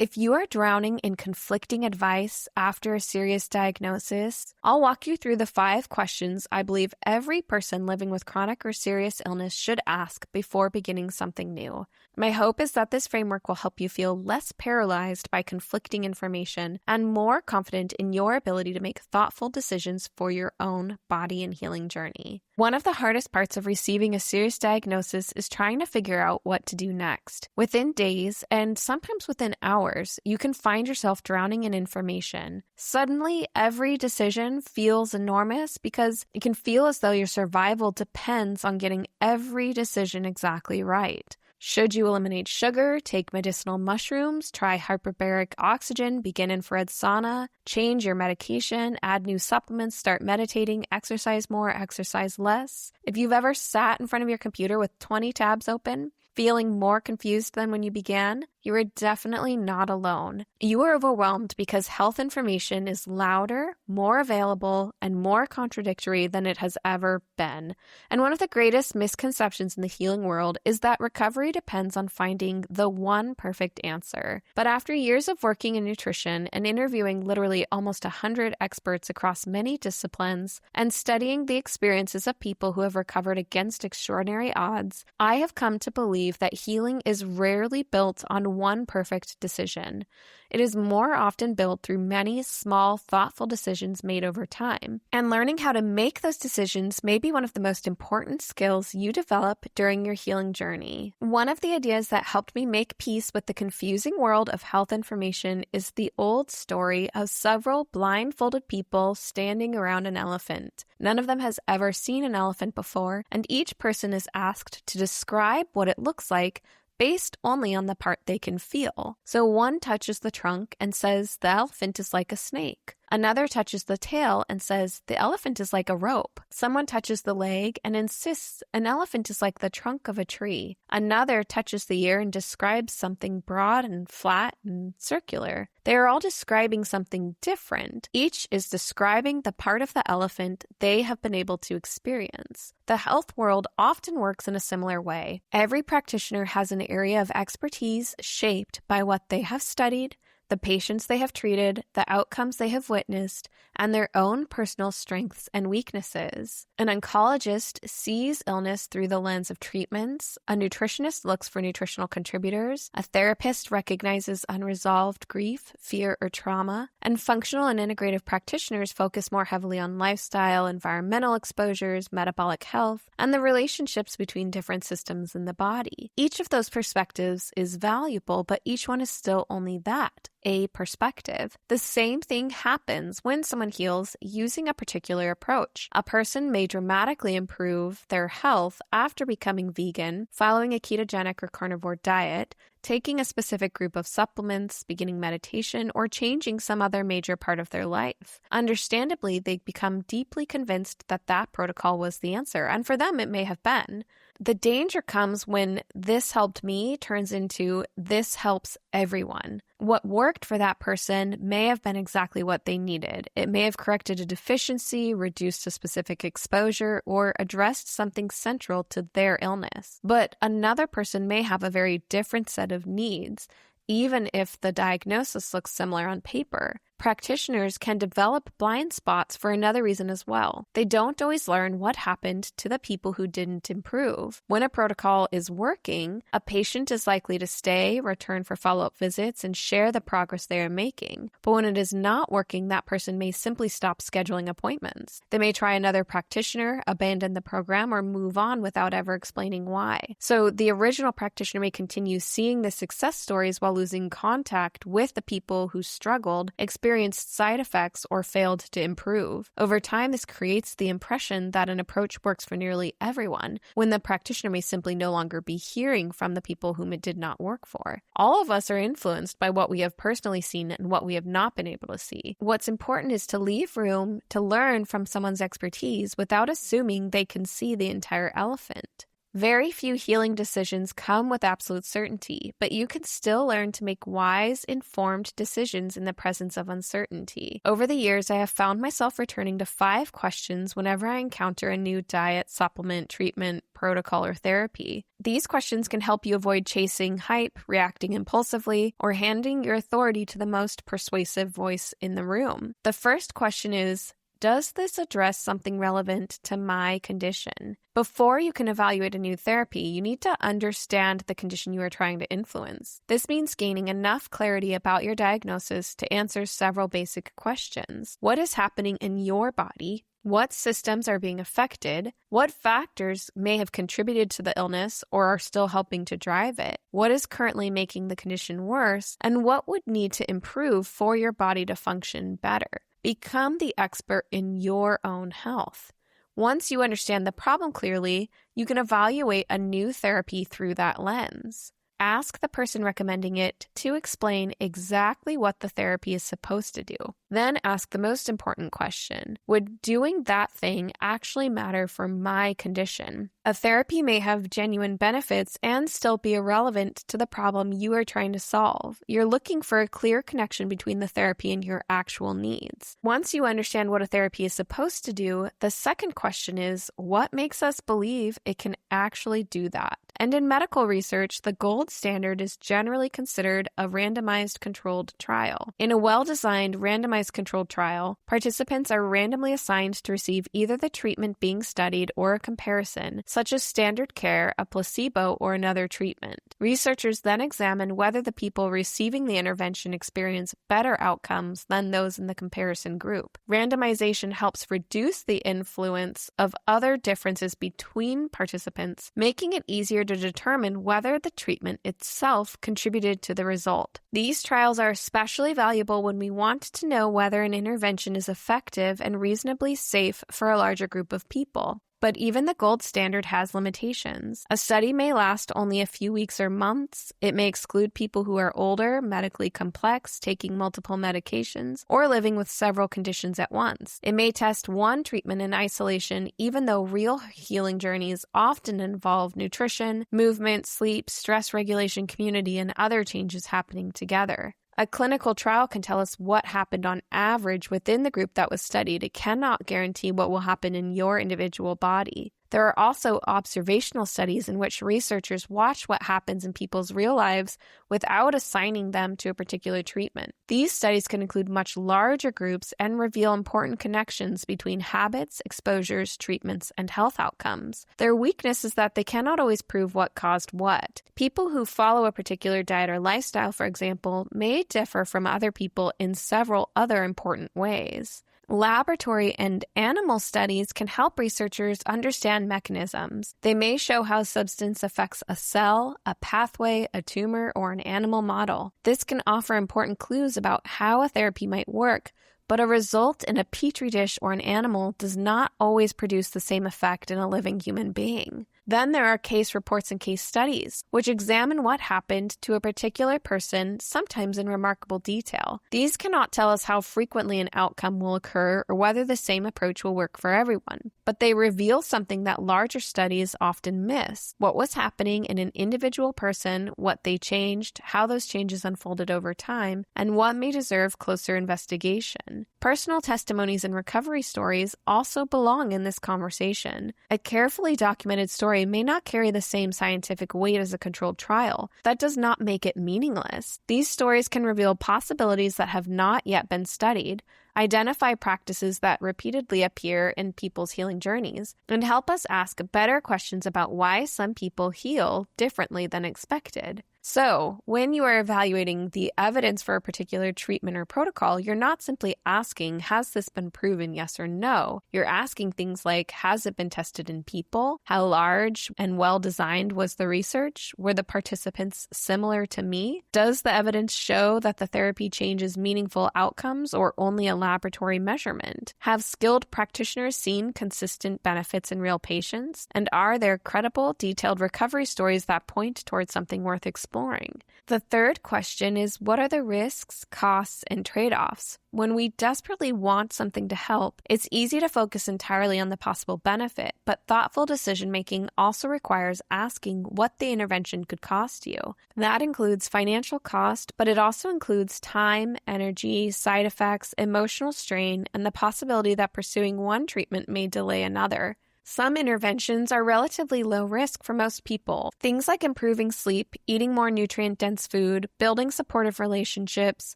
If you are drowning in conflicting advice after a serious diagnosis, I'll walk you through the 5 questions I believe every person living with chronic or serious illness should ask before beginning something new. My hope is that this framework will help you feel less paralyzed by conflicting information and more confident in your ability to make thoughtful decisions for your own body and healing journey. One of the hardest parts of receiving a serious diagnosis is trying to figure out what to do next. Within days, and sometimes within hours, you can find yourself drowning in information. Suddenly, every decision feels enormous because it can feel as though your survival depends on getting every decision exactly right. Should you eliminate sugar, take medicinal mushrooms, try hyperbaric oxygen, begin infrared sauna, change your medication, add new supplements, start meditating, exercise more, exercise less? If you've ever sat in front of your computer with 20 tabs open, feeling more confused than when you began, you are definitely not alone. You are overwhelmed because health information is louder, more available, and more contradictory than it has ever been. And one of the greatest misconceptions in the healing world is that recovery depends on finding the one perfect answer. But after years of working in nutrition and interviewing literally almost 100 experts across many disciplines and studying the experiences of people who have recovered against extraordinary odds, I have come to believe that healing is rarely built on one perfect decision. It is more often built through many small, thoughtful decisions made over time. And learning how to make those decisions may be one of the most important skills you develop during your healing journey. One of the ideas that helped me make peace with the confusing world of health information is the old story of several blindfolded people standing around an elephant. None of them has ever seen an elephant before, and each person is asked to describe what it looks like based only on the part they can feel. So one touches the trunk and says the elephant is like a snake. Another touches the tail and says the elephant is like a rope. Someone touches the leg and insists an elephant is like the trunk of a tree. Another touches the ear and describes something broad and flat and circular. They are all describing something different. Each is describing the part of the elephant they have been able to experience. The health world often works in a similar way. Every practitioner has an area of expertise shaped by what they have studied, the patients they have treated, the outcomes they have witnessed, and their own personal strengths and weaknesses. An oncologist sees illness through the lens of treatments, a nutritionist looks for nutritional contributors, a therapist recognizes unresolved grief, fear, or trauma, and functional and integrative practitioners focus more heavily on lifestyle, environmental exposures, metabolic health, and the relationships between different systems in the body. Each of those perspectives is valuable, but each one is still only that. A perspective. The same thing happens when someone heals using a particular approach. A person may dramatically improve their health after becoming vegan, following a ketogenic or carnivore diet, taking a specific group of supplements, beginning meditation, or changing some other major part of their life. Understandably, they become deeply convinced that that protocol was the answer, and for them it may have been. The danger comes when this helped me turns into this helps everyone. What worked for that person may have been exactly what they needed. It may have corrected a deficiency, reduced a specific exposure, or addressed something central to their illness. But another person may have a very different set of needs, even if the diagnosis looks similar on paper. Practitioners can develop blind spots for another reason as well. They don't always learn what happened to the people who didn't improve. When a protocol is working, a patient is likely to stay, return for follow-up visits, and share the progress they are making. But when it is not working, that person may simply stop scheduling appointments. They may try another practitioner, abandon the program, or move on without ever explaining why. So the original practitioner may continue seeing the success stories while losing contact with the people who struggled, experienced side effects, or failed to improve. Over time, this creates the impression that an approach works for nearly everyone, when the practitioner may simply no longer be hearing from the people whom it did not work for. All of us are influenced by what we have personally seen and what we have not been able to see. What's important is to leave room to learn from someone's expertise without assuming they can see the entire elephant. Very few healing decisions come with absolute certainty, but you can still learn to make wise, informed decisions in the presence of uncertainty. Over the years, I have found myself returning to 5 questions whenever I encounter a new diet, supplement, treatment, protocol, or therapy. These questions can help you avoid chasing hype, reacting impulsively, or handing your authority to the most persuasive voice in the room. The first question is, does this address something relevant to my condition? Before you can evaluate a new therapy, you need to understand the condition you are trying to influence. This means gaining enough clarity about your diagnosis to answer several basic questions. What is happening in your body? What systems are being affected? What factors may have contributed to the illness or are still helping to drive it? What is currently making the condition worse? And what would need to improve for your body to function better? Become the expert in your own health. Once you understand the problem clearly, you can evaluate a new therapy through that lens. Ask the person recommending it to explain exactly what the therapy is supposed to do. Then ask the most important question: would doing that thing actually matter for my condition? A therapy may have genuine benefits and still be irrelevant to the problem you are trying to solve. You're looking for a clear connection between the therapy and your actual needs. Once you understand what a therapy is supposed to do, the second question is, what makes us believe it can actually do that? And in medical research, the gold standard is generally considered a randomized controlled trial. In a well-designed randomized controlled trial, participants are randomly assigned to receive either the treatment being studied or a comparison, such as standard care, a placebo, or another treatment. Researchers then examine whether the people receiving the intervention experience better outcomes than those in the comparison group. Randomization helps reduce the influence of other differences between participants, making it easier to determine whether the treatment itself contributed to the result. These trials are especially valuable when we want to know whether an intervention is effective and reasonably safe for a larger group of people. But even the gold standard has limitations. A study may last only a few weeks or months. It may exclude people who are older, medically complex, taking multiple medications, or living with several conditions at once. It may test one treatment in isolation, even though real healing journeys often involve nutrition, movement, sleep, stress regulation, community, and other changes happening together. A clinical trial can tell us what happened on average within the group that was studied. It cannot guarantee what will happen in your individual body. There are also observational studies in which researchers watch what happens in people's real lives without assigning them to a particular treatment. These studies can include much larger groups and reveal important connections between habits, exposures, treatments, and health outcomes. Their weakness is that they cannot always prove what caused what. People who follow a particular diet or lifestyle, for example, may differ from other people in several other important ways. Laboratory and animal studies can help researchers understand mechanisms. They may show how a substance affects a cell, a pathway, a tumor, or an animal model. This can offer important clues about how a therapy might work, but a result in a petri dish or an animal does not always produce the same effect in a living human being. Then there are case reports and case studies, which examine what happened to a particular person, sometimes in remarkable detail. These cannot tell us how frequently an outcome will occur or whether the same approach will work for everyone, but they reveal something that larger studies often miss: what was happening in an individual person, what they changed, how those changes unfolded over time, and what may deserve closer investigation. Personal testimonies and recovery stories also belong in this conversation. A carefully documented story may not carry the same scientific weight as a controlled trial. That does not make it meaningless. These stories can reveal possibilities that have not yet been studied, identify practices that repeatedly appear in people's healing journeys, and help us ask better questions about why some people heal differently than expected. So, when you are evaluating the evidence for a particular treatment or protocol, you're not simply asking, has this been proven, yes or no? You're asking things like, has it been tested in people? How large and well-designed was the research? Were the participants similar to me? Does the evidence show that the therapy changes meaningful outcomes or only a laboratory measurement? Have skilled practitioners seen consistent benefits in real patients? And are there credible, detailed recovery stories that point towards something worth exploring? exploring. The third question is, what are the risks, costs, and trade-offs? When we desperately want something to help, it's easy to focus entirely on the possible benefit, but thoughtful decision-making also requires asking what the intervention could cost you. That includes financial cost, but it also includes time, energy, side effects, emotional strain, and the possibility that pursuing one treatment may delay another. Some interventions are relatively low risk for most people. Things like improving sleep, eating more nutrient-dense food, building supportive relationships,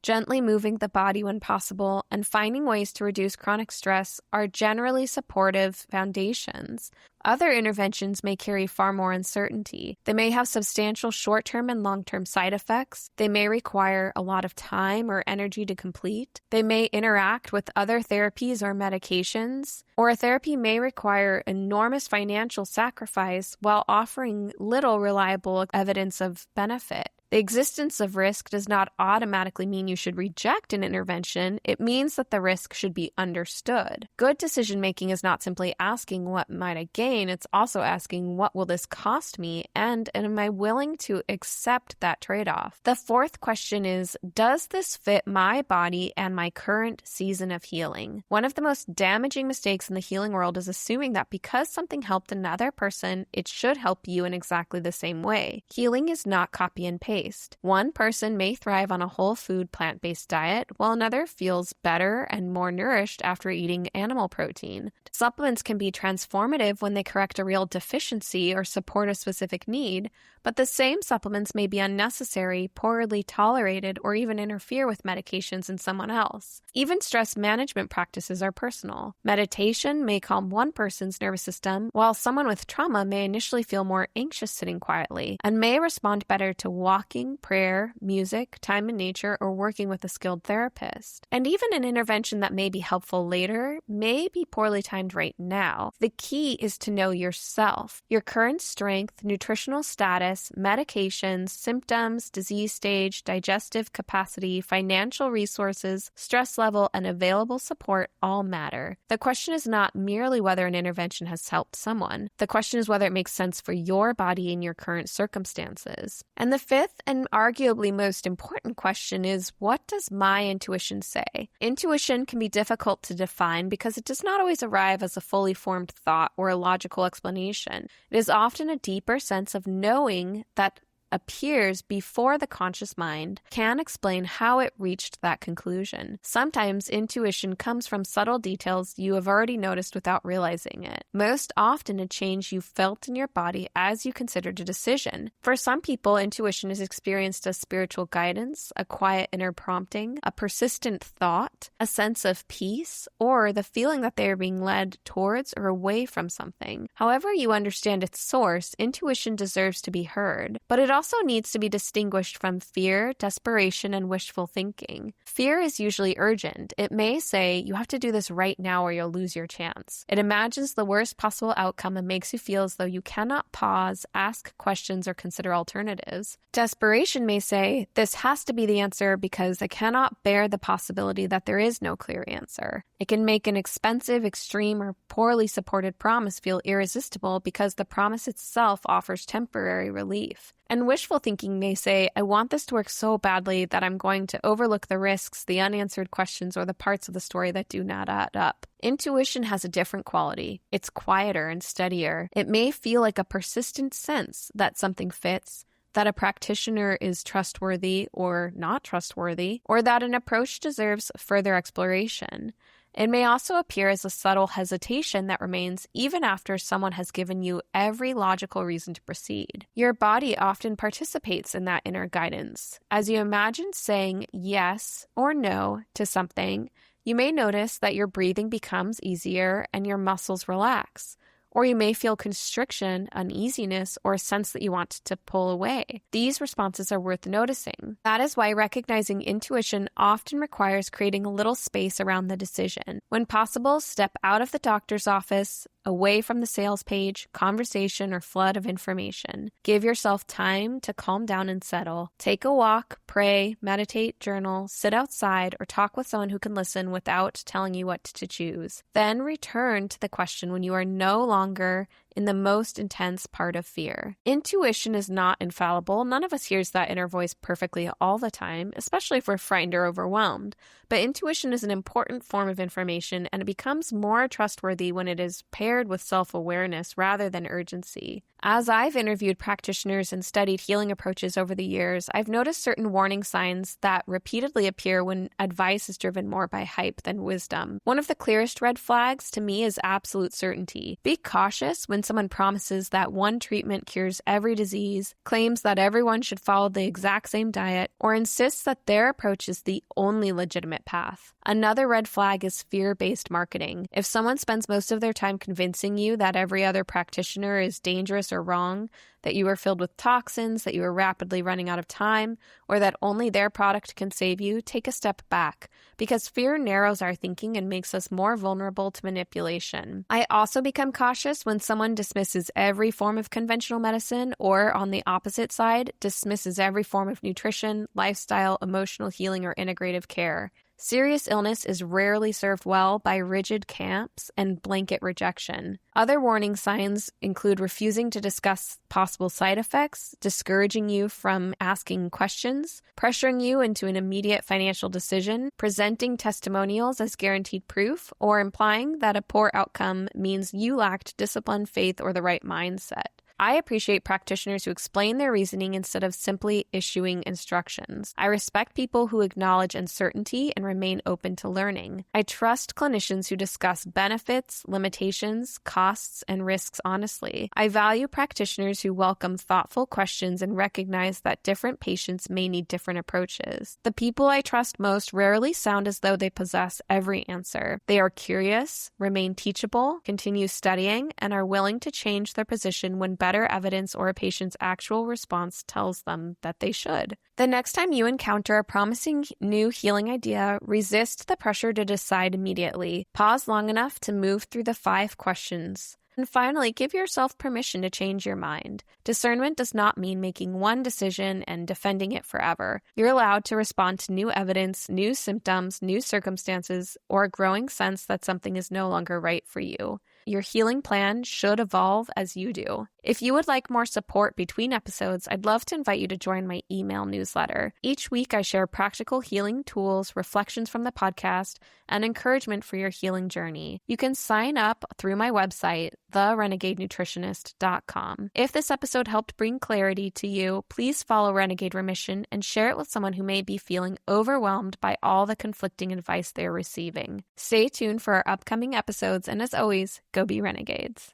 gently moving the body when possible, and finding ways to reduce chronic stress are generally supportive foundations. Other interventions may carry far more uncertainty. They may have substantial short-term and long-term side effects. They may require a lot of time or energy to complete. They may interact with other therapies or medications. Or a therapy may require enormous financial sacrifice while offering little reliable evidence of benefit. The existence of risk does not automatically mean you should reject an intervention. It means that the risk should be understood. Good decision-making is not simply asking what might I gain, it's also asking what will this cost me, and am I willing to accept that trade-off? The fourth question is, does this fit my body and my current season of healing? One of the most damaging mistakes in the healing world is assuming that because something helped another person, it should help you in exactly the same way. Healing is not copy and paste. One person may thrive on a whole food plant-based diet, while another feels better and more nourished after eating animal protein. Supplements can be transformative when they correct a real deficiency or support a specific need, but the same supplements may be unnecessary, poorly tolerated, or even interfere with medications in someone else. Even stress management practices are personal. Meditation may calm one person's nervous system, while someone with trauma may initially feel more anxious sitting quietly, and may respond better to walking, prayer, music, time in nature, or working with a skilled therapist. And even an intervention that may be helpful later may be poorly timed right now. The key is to know yourself, your current strength, nutritional status, medications, symptoms, disease stage, digestive capacity, financial resources, stress level, and available support all matter. The question is not merely whether an intervention has helped someone. The question is whether it makes sense for your body in your current circumstances. And the fifth and arguably most important question is, what does my intuition say? Intuition can be difficult to define because it does not always arrive as a fully formed thought or a logical explanation. It is often a deeper sense of knowing that appears before the conscious mind can explain how it reached that conclusion. Sometimes intuition comes from subtle details you have already noticed without realizing it. Most often a change you felt in your body as you considered a decision. For some people, intuition is experienced as spiritual guidance, a quiet inner prompting, a persistent thought, a sense of peace, or the feeling that they are being led towards or away from something. However you understand its source, intuition deserves to be heard, but it also needs to be distinguished from fear, desperation, and wishful thinking. Fear is usually urgent. It may say, you have to do this right now or you'll lose your chance. It imagines the worst possible outcome and makes you feel as though you cannot pause, ask questions, or consider alternatives. Desperation may say, this has to be the answer because I cannot bear the possibility that there is no clear answer. It can make an expensive, extreme, or poorly supported promise feel irresistible because the promise itself offers temporary relief. And wishful thinking may say, I want this to work so badly that I'm going to overlook the risks, the unanswered questions, or the parts of the story that do not add up. Intuition has a different quality. It's quieter and steadier. It may feel like a persistent sense that something fits, that a practitioner is trustworthy or not trustworthy, or that an approach deserves further exploration. It may also appear as a subtle hesitation that remains even after someone has given you every logical reason to proceed. Your body often participates in that inner guidance. As you imagine saying yes or no to something, you may notice that your breathing becomes easier and your muscles relax. Or you may feel constriction, uneasiness, or a sense that you want to pull away. These responses are worth noticing. That is why recognizing intuition often requires creating a little space around the decision. When possible, step out of the doctor's office, away from the sales page, conversation, or flood of information. Give yourself time to calm down and settle. Take a walk, pray, meditate, journal, sit outside, or talk with someone who can listen without telling you what to choose. Then return to the question when you are no longer in the most intense part of fear. Intuition is not infallible. None of us hears that inner voice perfectly all the time, especially if we're frightened or overwhelmed. But intuition is an important form of information, and it becomes more trustworthy when it is paired with self-awareness rather than urgency. As I've interviewed practitioners and studied healing approaches over the years, I've noticed certain warning signs that repeatedly appear when advice is driven more by hype than wisdom. One of the clearest red flags to me is absolute certainty. Be cautious when someone promises that one treatment cures every disease, claims that everyone should follow the exact same diet, or insists that their approach is the only legitimate path. Another red flag is fear-based marketing. If someone spends most of their time convincing you that every other practitioner is dangerous or wrong, that you are filled with toxins, that you are rapidly running out of time, or that only their product can save you, take a step back, because fear narrows our thinking and makes us more vulnerable to manipulation. I also become cautious when someone dismisses every form of conventional medicine, or on the opposite side, dismisses every form of nutrition, lifestyle, emotional healing, or integrative care. Serious illness is rarely served well by rigid camps and blanket rejection. Other warning signs include refusing to discuss possible side effects, discouraging you from asking questions, pressuring you into an immediate financial decision, presenting testimonials as guaranteed proof, or implying that a poor outcome means you lacked discipline, faith, or the right mindset. I appreciate practitioners who explain their reasoning instead of simply issuing instructions. I respect people who acknowledge uncertainty and remain open to learning. I trust clinicians who discuss benefits, limitations, costs, and risks honestly. I value practitioners who welcome thoughtful questions and recognize that different patients may need different approaches. The people I trust most rarely sound as though they possess every answer. They are curious, remain teachable, continue studying, and are willing to change their position when better evidence or a patient's actual response tells them that they should. The next time you encounter a promising new healing idea, resist the pressure to decide immediately. Pause long enough to move through the 5 questions. And finally, give yourself permission to change your mind. Discernment does not mean making one decision and defending it forever. You're allowed to respond to new evidence, new symptoms, new circumstances, or a growing sense that something is no longer right for you. Your healing plan should evolve as you do. If you would like more support between episodes, I'd love to invite you to join my email newsletter. Each week, I share practical healing tools, reflections from the podcast, and encouragement for your healing journey. You can sign up through my website, therenegadenutritionist.com. If this episode helped bring clarity to you, please follow Renegade Remission and share it with someone who may be feeling overwhelmed by all the conflicting advice they're receiving. Stay tuned for our upcoming episodes, and as always, go be renegades.